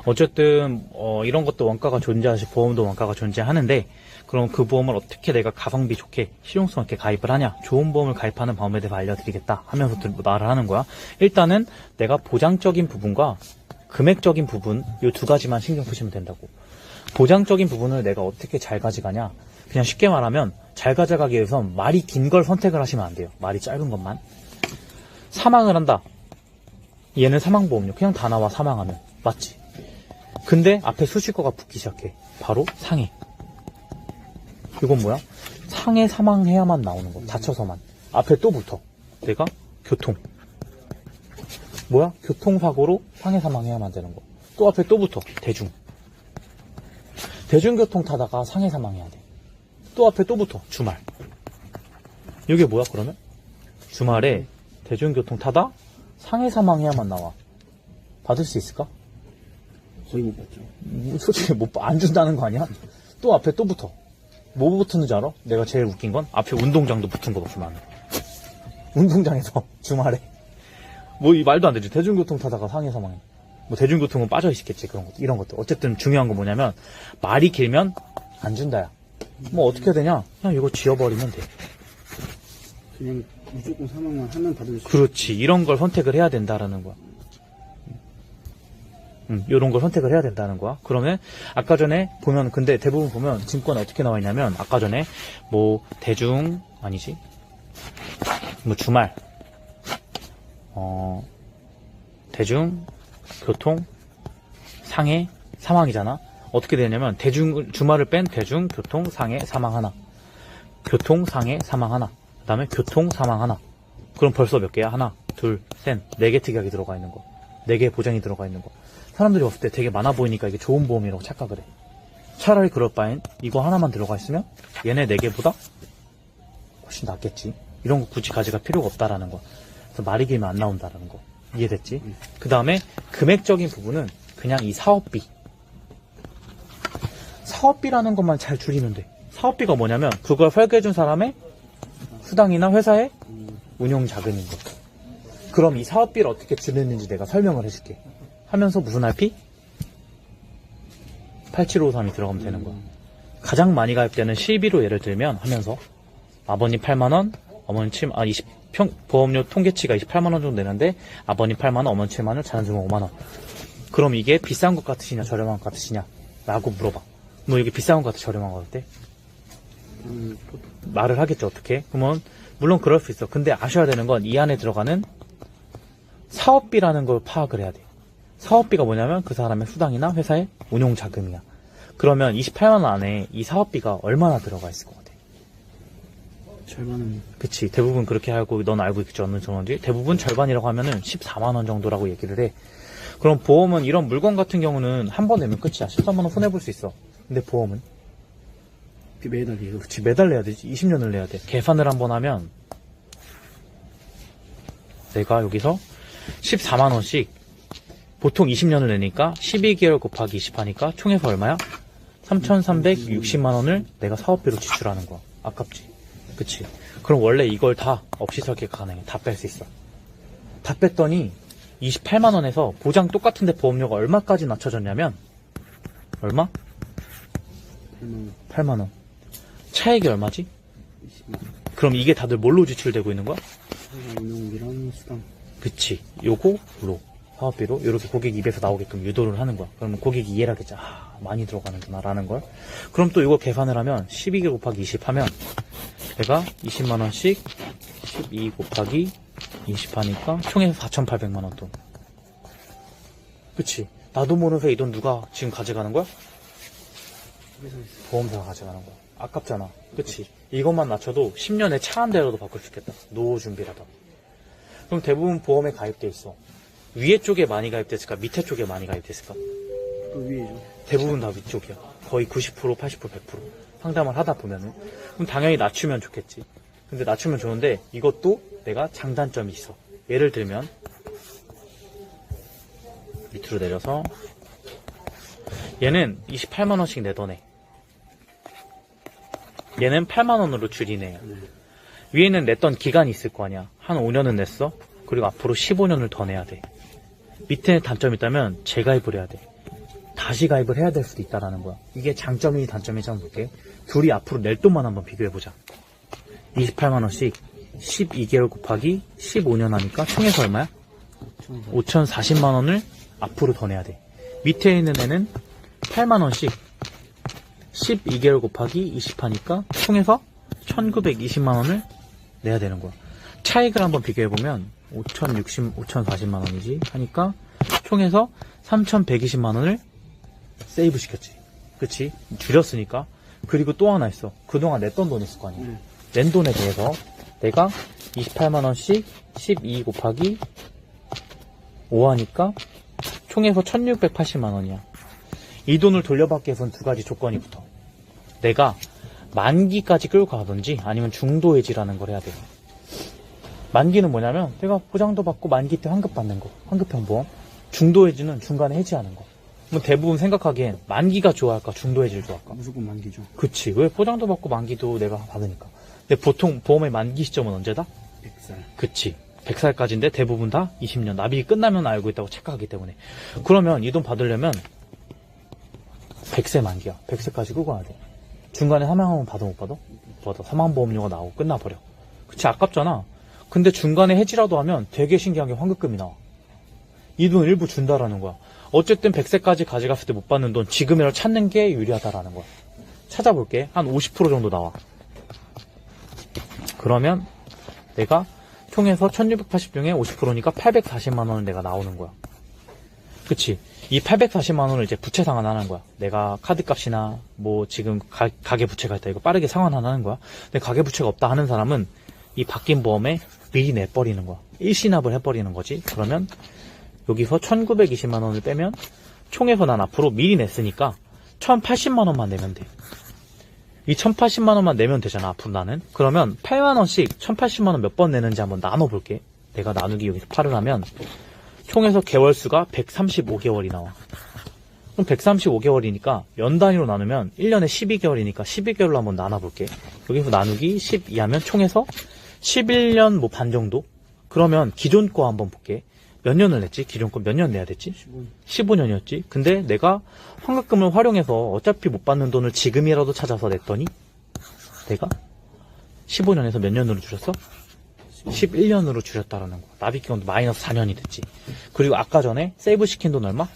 어쨌든 이런 것도 원가가 존재하시, 보험도 원가가 존재하는데, 그럼 그 보험을 어떻게 내가 가성비 좋게 실용성 있게 가입을 하냐, 좋은 보험을 가입하는 방법에 대해서 알려드리겠다 하면서 말을 하는 거야. 일단은 내가 보장적인 부분과 금액적인 부분, 이 두 가지만 신경 쓰시면 된다고. 보장적인 부분을 내가 어떻게 잘 가져가냐, 그냥 쉽게 말하면 잘 가져가기 위해선 말이 긴 걸 선택을 하시면 안 돼요. 말이 짧은 것만. 사망을 한다, 얘는 사망보험료 그냥 다 나와. 사망하면 맞지. 근데 앞에 수식어가 붙기 시작해. 바로 상해. 이건 뭐야? 상해 사망해야만 나오는 거. 다쳐서만. 앞에 또 붙어. 내가 교통. 뭐야? 교통사고로 상해 사망해야만 되는 거. 또 앞에 또 붙어. 대중. 대중교통 타다가 상해 사망해야 돼. 또 앞에 또 붙어. 주말. 이게 뭐야 그러면? 주말에 대중교통 타다 상해 사망해야만 나와. 받을 수 있을까? 거의 못 받죠. 솔직히 안 준다는 거 아니야? 또 앞에 또 붙어. 뭐 붙었는지 알아? 내가 제일 웃긴 건 앞에 운동장도 붙은 거 봤어, 나는. 운동장에서 주말에 뭐 이 말도 안 되지. 대중교통 타다가 상해 사망해. 뭐 대중교통은 빠져 있겠지. 그런 것도, 이런 것도. 어쨌든 중요한 건 뭐냐면 말이 길면 안 준다야. 뭐 어떻게 해야 되냐? 그냥 이거 지워버리면 돼. 그냥 무조건 사망만 하면 받을 수. 그렇지. 이런 걸 선택을 해야 된다라는 거야. 이런 걸 선택을 해야 된다는 거야. 그러면 아까 전에 보면, 근데 대부분 보면 증권에 어떻게 나와 있냐면, 아까 전에 뭐 대중 아니지, 뭐 주말, 대중 교통 상해 사망이잖아. 어떻게 되냐면 대중, 주말을 뺀 대중 교통 상해 사망 하나, 교통 상해 사망 하나, 그 다음에 교통 사망 하나. 그럼 벌써 몇 개야? 하나, 둘, 셋, 4개 특약이 들어가 있는 거, 4개 보장이 들어가 있는 거. 사람들이 봤을 때 되게 많아 보이니까 이게 좋은 보험이라고 착각을 해. 차라리 그럴 바엔 이거 하나만 들어가 있으면 얘네 4개보다 훨씬 낫겠지. 이런 거 굳이 가져갈 필요가 없다라는 거. 그래서 말이 길면 안 나온다라는 거. 이해됐지? 그 다음에 금액적인 부분은 그냥 이 사업비. 사업비라는 것만 잘 줄이면 돼. 사업비가 뭐냐면 그걸 설계해준 사람의 수당이나 회사의 운용 자금인 거. 그럼 이 사업비를 어떻게 줄이는지 내가 설명을 해줄게. 하면서 무슨 RP? 8753이 들어가면 되는 거야. 가장 많이 가입되는 실비로 예를 들면 하면서 아버님 8만원, 어머니 7, 보험료 통계치가 28만원 정도 되는데 아버님 8만원, 어머니 7만원, 자녀들은 5만원. 그럼 이게 비싼 것 같으시냐 저렴한 것 같으시냐 라고 물어봐. 뭐 이게 비싼 것 같아 저렴한 것 같아? 말을 하겠죠. 어떻게? 그러면 물론 그럴 수 있어. 근데 아셔야 되는 건 이 안에 들어가는 사업비라는 걸 파악을 해야 돼. 사업비가 뭐냐면 그 사람의 수당이나 회사의 운용 자금이야. 그러면 28만원 안에 이 사업비가 얼마나 들어가 있을 것 같아? 절반은. 그치. 대부분 그렇게 알고, 넌 알고 있겠지. 어느 정도인지. 대부분 절반이라고 하면은 14만원 정도라고 얘기를 해. 그럼 보험은 이런 물건 같은 경우는 한 번 내면 끝이야. 13만원 손해볼 수 있어. 근데 보험은? 매달 내요. 그치. 매달 내야 되지. 20년을 내야 돼. 계산을 한번 하면 내가 여기서 14만원씩 보통 20년을 내니까 12개월 곱하기 20 하니까 총해서 얼마야? 3,360만원을 내가 사업비로 지출하는 거야. 아깝지? 그치? 그럼 원래 이걸 다 없이 설계가 가능해. 다 뺄 수 있어. 다 뺐더니 28만원에서 보장 똑같은데 보험료가 얼마까지 낮춰졌냐면 얼마? 8만원. 차액이 얼마지? 20만. 그럼 이게 다들 뭘로 지출되고 있는 거야? 운용비랑 수당. 그치. 요거로 사업비로 이렇게 고객 입에서 나오게끔 유도를 하는 거야. 그러면 고객이 이해를 하겠지. 아, 많이 들어가는구나 라는 걸. 그럼 또 이거 계산을 하면 12개 곱하기 20 하면 내가 20만원씩 12 곱하기 20 하니까 총해서 4,800만원 돈. 그치. 나도 모르는 이 돈 누가 지금 가져가는 거야? 보험사가 가져가는 거야. 아깝잖아. 그치. 이것만 낮춰도 10년에 차 한 대라도 바꿀 수 있겠다. 노후 준비라도. 그럼 대부분 보험에 가입돼 있어. 위에 쪽에 많이 가입됐을까? 밑에 쪽에 많이 가입됐을까? 또 위에죠. 대부분 다 위쪽이야. 거의 90%, 80%, 100%. 상담을 하다 보면은. 그럼 당연히 낮추면 좋겠지. 근데 낮추면 좋은데 이것도 내가 장단점이 있어. 예를 들면 밑으로 내려서 얘는 28만원씩 내던 애. 얘는 8만원으로 줄이네요. 위에는 냈던 기간이 있을 거 아니야. 한 5년은 냈어. 그리고 앞으로 15년을 더 내야 돼. 밑에 단점이 있다면 재가입을 해야 돼. 다시 가입을 해야 될 수도 있다라는 거야. 이게 장점이 단점인지 한번 볼게. 둘이 앞으로 낼 돈만 한번 비교해보자. 28만원씩 12개월 곱하기 15년 하니까 총에서 얼마야? 5,040만원을 앞으로 더 내야 돼. 밑에 있는 애는 8만원씩 12개월 곱하기 20 하니까 총에서 1,920만원을 내야 되는 거야. 차익을 한번 비교해보면 5,040만원이지 하니까 총에서 3,120만원을 세이브 시켰지. 그치? 줄였으니까. 그리고 또 하나 있어. 그동안 냈던 돈 있을 거 아니야. 낸 돈에 대해서 내가 28만원씩 12 곱하기 5 하니까 총에서 1,680만원이야. 이 돈을 돌려받기 위해서는 두 가지 조건이 붙어. 내가 만기까지 끌고 가든지 아니면 중도 해지라는 걸 해야 돼. 만기는 뭐냐면 내가 보장도 받고 만기 때 환급 받는 거, 환급형 보험. 중도 해지는 중간에 해지하는 거. 뭐 대부분 생각하기엔 만기가 좋아할까 중도 해지를 좋아할까? 무조건 만기죠. 그치. 왜 보장도 받고 만기도 내가 받으니까. 근데 보통 보험의 만기 시점은 언제다? 100살. 그치. 100살까지인데 대부분 다 20년. 납입이 끝나면 알고 있다고 착각하기 때문에. 그러면 이 돈 받으려면 100세 만기야. 100세까지 끌고 와야 돼. 중간에 사망하면 받아 못 받아? 받아. 사망보험료가 나오고 끝나버려. 그치. 아깝잖아. 근데 중간에 해지라도 하면 되게 신기한 게 환급금이 나와. 이 돈 일부 준다라는 거야. 어쨌든 100세까지 가져갔을 때 못 받는 돈 지금이라도 찾는 게 유리하다라는 거야. 찾아볼게. 한 50% 정도 나와. 그러면 내가 총에서 1,680 중에 50%니까 840만원을 내가 나오는 거야. 그치? 이 840만원을 이제 부채 상환하는 거야. 내가 카드값이나 뭐 지금 가계 부채가 있다. 이거 빠르게 상환하는 거야. 근데 가계 부채가 없다 하는 사람은 이 바뀐 보험에 미리 내버리는 거야. 일시납을 해버리는 거지. 그러면 여기서 1,920만원을 빼면 총에서 난 앞으로 미리 냈으니까 1,080만원만 내면 돼. 이 1,080만원만 내면 되잖아 앞으로 나는. 그러면 8만원씩 1,080만원 몇 번 내는지 한번 나눠볼게. 내가 나누기 여기서 8을 하면 총에서 개월수가 135개월이 나와. 그럼 135개월이니까 연 단위로 나누면 1년에 12개월이니까 12개월로 한번 나눠볼게. 여기서 나누기 12 하면 총에서 11년 뭐 반 정도? 그러면 기존 거 한번 볼게. 몇 년을 냈지? 기존 거 몇 년 내야 됐지? 15년이었지? 근데 내가 환급금을 활용해서 어차피 못 받는 돈을 지금이라도 찾아서 냈더니 내가 15년에서 몇 년으로 줄였어? 11년으로 줄였다라는 거. 납입기간도 마이너스 4년이 됐지. 그리고 아까 전에 세이브 시킨 돈 얼마?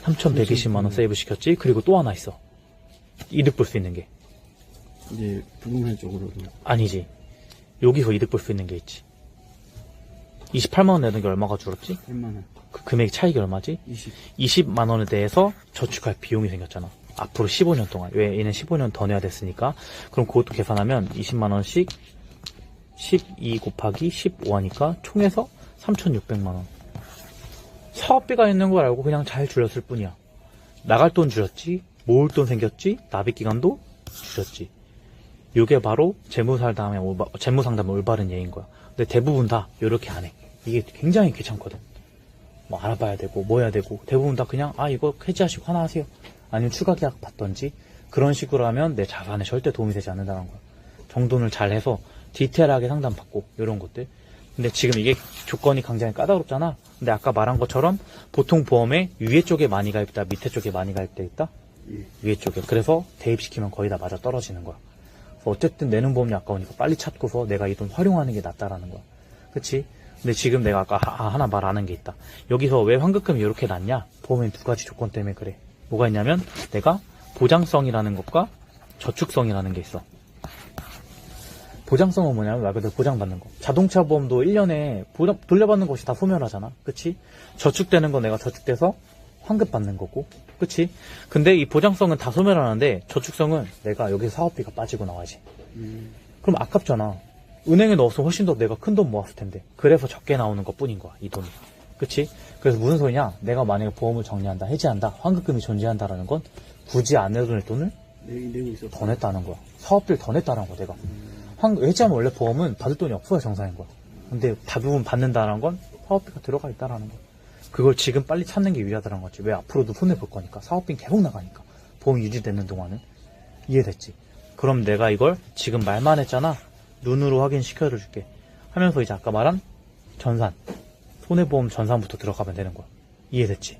3,120만원 세이브 시켰지. 그리고 또 하나 있어. 이득 볼 수 있는 게. 이제 부동산 쪽으로도. 아니지. 여기서 이득 볼 수 있는 게 있지. 28만원 내던 게 얼마가 줄었지? 100만원. 그 금액 차익이 얼마지? 20만원에 대해서 저축할 비용이 생겼잖아. 앞으로 15년 동안. 왜? 얘는 15년 더 내야 됐으니까. 그럼 그것도 계산하면 20만원씩 12 곱하기 15 하니까 총에서 3,600만원. 사업비가 있는 걸 알고 그냥 잘 줄였을 뿐이야. 나갈 돈 줄였지, 모을 돈 생겼지, 납입기간도 줄였지. 이게 바로 재무상담의 올바른 예인 거야. 근데 대부분 다 이렇게 안 해. 이게 굉장히 귀찮거든. 뭐 알아봐야 되고 뭐 해야 되고 대부분 다 그냥 이거 해지하시고 하나 하세요. 아니면 추가 계약 받던지 그런 식으로 하면 내 자산에 절대 도움이 되지 않는다는 거야. 정돈을 잘 해서 디테일하게 상담받고 이런 것들. 근데 지금 이게 조건이 굉장히 까다롭잖아. 근데 아까 말한 것처럼 보통 보험에 위에 쪽에 많이 가입돼 있다, 밑에 쪽에 많이 가입돼 있다. 위에 쪽에. 그래서 대입시키면 거의 다 맞아 떨어지는 거야. 그래서 어쨌든 내는 보험이 아까우니까 빨리 찾고서 내가 이 돈 활용하는 게 낫다라는 거야. 그치? 근데 지금 내가 아까 하나 말 안 한 게 있다. 여기서 왜 환급금이 이렇게 낮냐? 보험의 두 가지 조건 때문에 그래. 뭐가 있냐면 내가 보장성이라는 것과 저축성이라는 게 있어. 보장성은 뭐냐면 말 그대로 보장받는 거. 자동차 보험도 1년에 돌려받는 것이 다 소멸하잖아. 그치? 저축되는 건 내가 저축돼서 환급 받는 거고. 그치? 근데 이 보장성은 다 소멸하는데 저축성은 내가 여기서 사업비가 빠지고 나와야지. 그럼 아깝잖아. 은행에 넣어서 훨씬 더 내가 큰 돈 모았을 텐데. 그래서 적게 나오는 것 뿐인 거야, 이 돈이. 그치? 그래서 무슨 소리냐? 내가 만약에 보험을 정리한다, 해지한다, 환급금이 존재한다라는 건 굳이 안 내도 될 돈을 내고 있어. 더 냈다는 거야. 사업비를 더 냈다는 거야, 내가. 해지하면 원래 보험은 받을 돈이 없어야 정상인 거야. 근데 대부분 받는다는 건 사업비가 들어가 있다라는 거야. 그걸 지금 빨리 찾는 게 유리하다는 거지. 왜? 앞으로도 손해볼 거니까. 사업비는 계속 나가니까. 보험 유지되는 동안은. 이해됐지? 그럼 내가 이걸 지금 말만 했잖아. 눈으로 확인시켜줄게. 하면서 이제 아까 말한 전산. 손해보험 전산부터 들어가면 되는 거야. 이해됐지?